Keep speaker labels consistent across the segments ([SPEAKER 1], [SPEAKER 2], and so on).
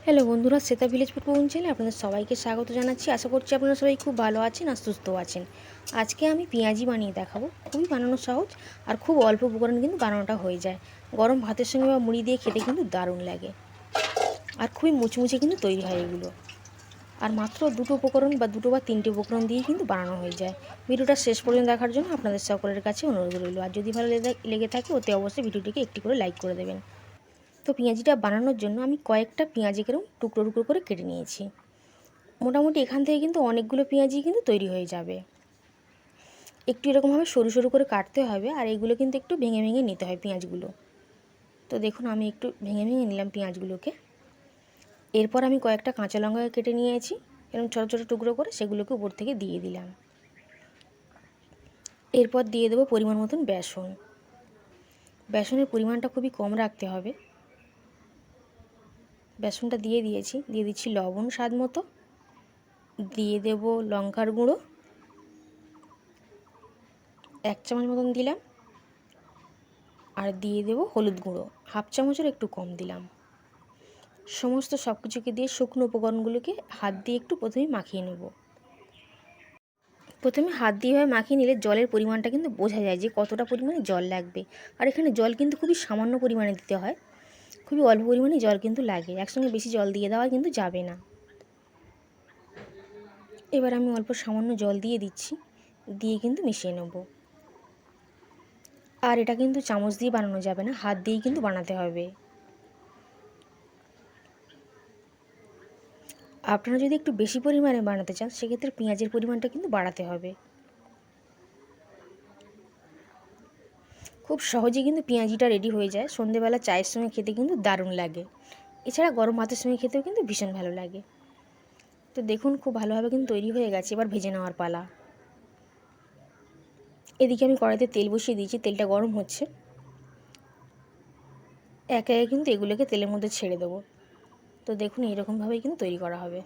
[SPEAKER 1] Hello বন্ধুরা, Shweta village food cooking চ্যানেলে আপনাদের সবাইকে স্বাগত জানাচ্ছি। আশা করছি আপনারা সবাই খুব ভালো আছেন আর সুস্থ আছেন। আজকে আমি পেঁয়াজি বানিয়ে দেখাবো। খুবই বানানো সহজ আর খুব অল্প উপকরণ কিন্তু বানানোটা হয়ে যায়। গরম ভাতের সঙ্গে বা মুড়ি দিয়ে খেতে কিন্তু দারুণ লাগে আর খুবই মুচমুচে কিন্তু তৈরি হয় এগুলো। আর মাত্র দুটো উপকরণ বা দুটো বা তিনটে উপকরণ দিয়ে কিন্তু বানানো হয়ে যায়। ভিডিওটা শেষ পর্যন্ত দেখার জন্য আপনাদের সকলের কাছে অনুরোধ রইল। আর যদি ভালো লেগে থাকে ওতে অবশ্যই ভিডিওটিকে একটি করে লাইক করে দেবেন। তো পেঁয়াজিটা বানানোর জন্য আমি কয়েকটা পেঁয়াজি এরকম টুকরো টুকরো করে কেটে নিয়েছি। মোটামুটি এখান থেকে কিন্তু অনেকগুলো পেঁয়াজি কিন্তু তৈরি হয়ে যাবে। একটু এরকমভাবে সরু সরু করে কাটতে হবে আর এগুলো কিন্তু একটু ভেঙে ভেঙে নিতে হয় পেঁয়াজগুলো। তো দেখুন আমি একটু ভেঙে ভেঙে নিলাম পেঁয়াজগুলোকে। এরপর আমি কয়েকটা কাঁচা লঙ্কা কেটে নিয়েছি এরকম ছোটো ছোটো টুকরো করে, সেগুলোকে উপর থেকে দিয়ে দিলাম। এরপর দিয়ে দেবো পরিমাণ মতন বেসন। বেসনের পরিমাণটা খুবই কম রাখতে হবে। বেসনটা দিয়ে দিয়েছি, দিয়ে দিচ্ছি লবণ স্বাদ মতো, দিয়ে দেব লঙ্কার গুঁড়ো 1 চামচ মতন দিলাম, আর দিয়ে দেব হলুদ গুঁড়ো 1/2 চামচের একটু কম দিলাম। সমস্ত সব কিছুকে দিয়ে শুকনো উপকরণগুলোকে হাত দিয়ে একটু প্রথমে মাখিয়ে নেব। প্রথমে হাত দিয়ে মাখিয়ে নিলে জলের পরিমাণটা কিন্তু বোঝা যায় যে কতটা পরিমাণে জল লাগবে। আর এখানে জল কিন্তু খুবই সামান্য পরিমাণে দিতে হয়, খুবই অল্প পরিমাণে জল কিন্তু লাগে, একসঙ্গে বেশি জল দিয়ে দেওয়া কিন্তু যাবে না। এবার আমি অল্প সামান্য জল দিয়ে দিচ্ছি, দিয়ে কিন্তু মিশিয়ে নেব। আর এটা কিন্তু চামচ দিয়ে বানানো যাবে না, হাত দিয়েই কিন্তু বানাতে হবে। আপনারা যদি একটু বেশি পরিমাণে বানাতে চান সেক্ষেত্রে পেঁয়াজের পরিমাণটা কিন্তু বাড়াতে হবে। খুব সহজে কিন্তু পেঁয়াজিটা রেডি হয়ে যায়। সন্ধেবেলা চায়ের সঙ্গে খেতে কিন্তু দারুণ লাগে। এছাড়া গরম ভাতের সঙ্গে খেতেও কিন্তু ভীষণ ভালো লাগে। তো দেখুন খুব ভালোভাবে কিন্তু তৈরি হয়ে গেছে। এবার ভেজে নেওয়ার পালা। এদিকে আমি কড়াইতে তেল বসিয়ে দিয়েছি, তেলটা গরম হচ্ছে। একে একে কিন্তু এগুলোকে তেলের মধ্যে ছেড়ে দেবো। তো দেখুন এইরকমভাবেই কিন্তু তৈরি করা হবে।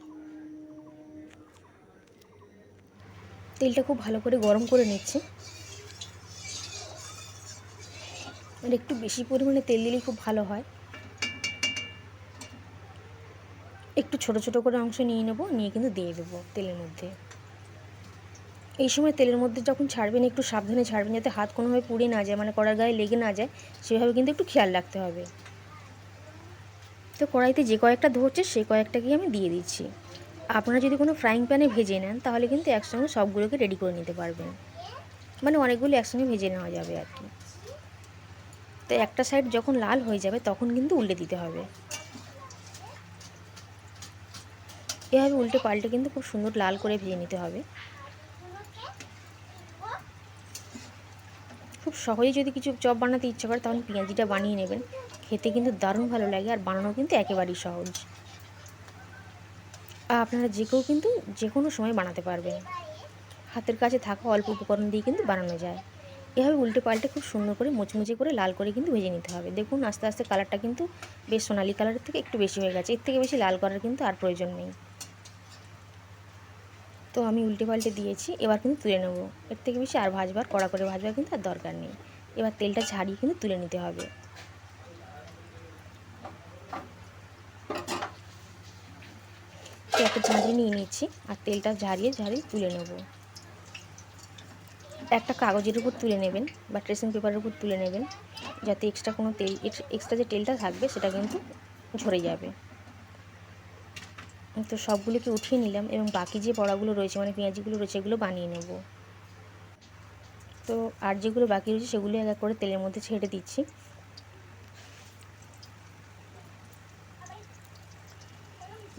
[SPEAKER 1] তেলটা খুব ভালো করে গরম করে নিচ্ছি। আর একটু বেশি পরিমাণে তেল দিলেই খুব ভালো হয়। একটু ছোট ছোট করে অংশ নিয়ে নেব, নিয়ে কিন্তু দিয়ে দেবো তেলের মধ্যে। এই সময় তেলের মধ্যে যখন ছাড়বেন একটু সাবধানে ছাড়বেন, যাতে হাত কোনোভাবে পুড়ে না যায়, মানে কড়ার গায়ে লেগে না যায়, সেভাবে কিন্তু একটু খেয়াল রাখতে হবে। তো কড়াইতে যে কয়েকটা ধরছে সেই কয়েকটাকেই আমি দিয়ে দিচ্ছি। আপনারা যদি কোনো ফ্রাইং প্যানে ভেজে নেন তাহলে কিন্তু একসঙ্গে সবগুলোকে রেডি করে নিতে পারবেন, মানে অনেকগুলো একসঙ্গে ভেজে নেওয়া যাবে আর কি। তো একটা সাইড যখন লাল হয়ে যাবে তখন কিন্তু উল্টে দিতে হবে। এভাবে উল্টে পাল্টে কিন্তু খুব সুন্দর লাল করে ভেজে নিতে হবে। খুব সহজেই যদি কিছু চপ বানাতে ইচ্ছা করে তাহলে পেঁয়াজিটা বানিয়ে নেবেন, খেতে কিন্তু দারুণ ভালো লাগে আর বানানো কিন্তু একেবারেই সহজ। আর আপনারা যে কেউ কিন্তু যে কোনো সময় বানাতে পারবেন। হাতের কাছে থাকা অল্প উপকরণ দিয়ে কিন্তু বানানো যায়। এভাবে উল্টে পাল্টে খুব সুন্দর করে মুচমুচে করে লাল করে কিন্তু ভেজে নিতে হবে। দেখুন আস্তে আস্তে কালারটা কিন্তু বেশ সোনালি কালারের থেকে একটু বেশি হয়ে গেছে। এর থেকে বেশি লাল করার কিন্তু আর প্রয়োজন নেই। তো আমি উল্টে পাল্টে দিয়েছি, এবার কিন্তু তুলে নেব। এর থেকে বেশি আর ভাজবার, কড়া করে ভাজবার কিন্তু আর দরকার নেই। এবার তেলটা ছাড়িয়ে কিন্তু তুলে নিতে হবে। তো একটা ঝাঁঝরি নিয়ে নিচ্ছি আর তেলটা ঝারিয়ে ঝারিয়ে তুলে নেব। একটা কাগজের উপর তুলে নেবেন বা ট্রেসিং পেপারের উপর তুলে নেবেন, যাতে এক্সট্রা যে তেলটা থাকবে সেটা কিন্তু ঝরে যাবে। তো সবগুলোকে উঠিয়ে নিলাম এবং বাকি যে বড়াগুলো রয়েছে, মানে পেঁয়াজিগুলো রয়েছে, এগুলো বানিয়ে নেব। তো আর যেগুলো বাকি রয়েছে সেগুলো এক এক করে তেলের মধ্যে ছেড়ে দিচ্ছি।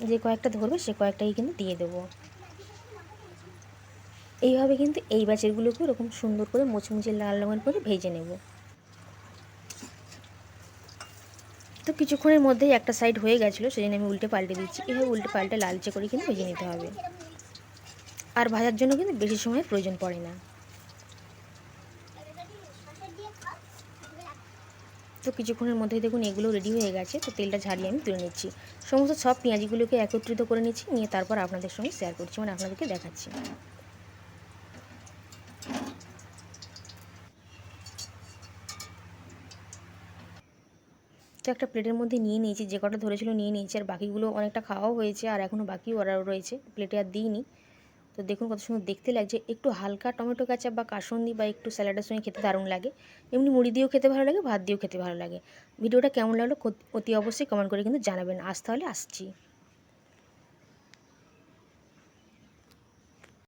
[SPEAKER 1] যে কয়েকটা ধরবে সে কয়েকটাই কিন্তু দিয়ে দেবো। এইভাবে কিন্তু এই ব্যাচেরগুলোকে এরকম সুন্দর করে মুচমুচে লাল রঙের করে ভেজে নেব। তো কিছুক্ষণের মধ্যেই একটা সাইড হয়ে গেছিলো, সেই জন্য আমি উল্টে পাল্টে দিচ্ছি। এভাবে উল্টে পাল্টে লালচে করে কিন্তু ভেজে নিতে হবে। আর ভাজার জন্য কিন্তু বেশি সময়ের প্রয়োজন পড়ে না। তো কিছুক্ষণের মধ্যেই দেখুন এগুলো রেডি হয়ে গেছে। তো তেলটা ঝারিয়ে আমি তুলে নিচ্ছি। সমস্ত সব পেঁয়াজিগুলোকে একত্রিত করে নিচ্ছি, নিয়ে তারপর আপনাদের সঙ্গে শেয়ার করছি, মানে আপনাদেরকে দেখাচ্ছি। তো একটা প্লেটের মধ্যে নিয়ে নিয়েছি, যে কটা ধরেছিল নিয়ে নিয়েছি, আর বাকিগুলো অনেকটা খাওয়াও হয়েছে, আর এখনও বাকি ওরা রয়েছে, প্লেটে আর দিইনি। তো দেখুন কত সুন্দর দেখতে লাগছে, একটু হালকা টমেটো কেচাপ বা কাসুন্দি বা একটু স্যালাডের সঙ্গে খেতে দারুণ লাগে। এমনি মুড়ি দিয়েও খেতে ভালো লাগে, ভাত দিয়েও খেতে ভালো লাগে। ভিডিওটা কেমন লাগলো অতি অবশ্যই কমেন্ট করে কিন্তু জানাবেন। আজ তাহলে আসছি।